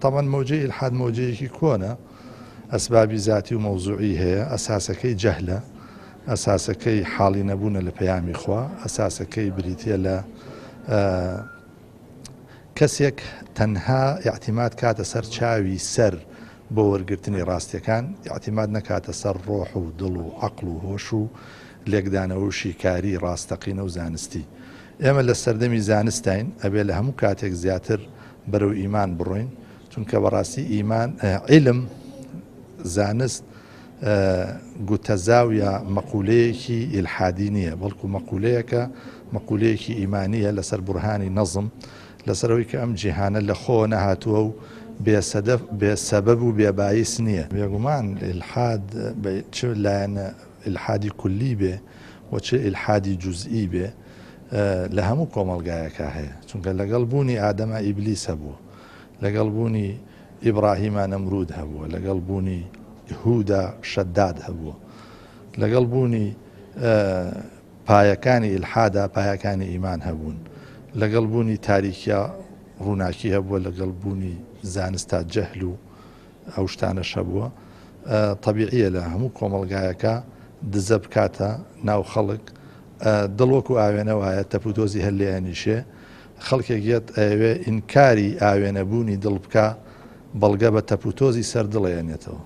طبعا موجه الحاد موجهێکی کۆنە ئەسبابی ذاتی و مەوزوعی هەیە ئەساسەکەی جەهلە ئەساسەکەی حاڵی نەبوونە لە پەیامی خوا ئەساسەکەی بریتە لە کەسێک تەنها اعتیماد کاتە سەر چاوی سەر بۆ وەرگرتنی ڕاستیەکان اعتیماد نەکاتە سەر ڕۆح و دڵ و عەقڵ و هۆش و لێکدانەوە و شیکاری ڕاستەقینە و زانستی ئێمە لە سەردەمی زانستین ئەبێ لە هەموو کاتێک زیاتر بەرەو ئیمان بڕۆین چونکە بەڕاستی ئیمان عیلم زانست گوتەزاویە مەقولەیەکی ئیلحادی نییە بەڵکو مەقولەیەکی ئیمانیە لەسەر بورهانی نەزم لەسەرەوەی کە ئەم جیهانە لە خۆ نەهاتووە و بێسەبەب و بێبایس نییە بێگومان ئیلحاد چ لایەنە ئیلحادی کولی بێ و چ ئیلحادی جوزئی بێ لە هەموو کۆمەڵگایەکە هەیە چونکە لەگەڵ بوونی ئادەمە ئیبلیس هەبووە لەگەڵ بوونی ئیبراهیمە نەمرود هەبووە لەگەڵ بوونی هودا شەداد هەبووە لەگەڵ بوونی پایەکانی ئیلحادا پایەکانی ئیمان هەبوون لەگەڵ بوونی تاریکیە ڕووناکی هەبووە لەگەڵ بوونی زانستا جەهل و ئەو شتانەش هەبووە طەبیعیە لە هەموو کۆمەڵگایەکە دزە بکاتە ناو خەڵک دڵوەکو ئاوێنە وایە تەپوتۆزی هەر لێیانیشێ خەڵکێکیەت ئەوێ ئینکاری ئاوێنەبوونی دڵ بکە بەڵگە بە تەپوتۆزی سەر دڵێنێتەوە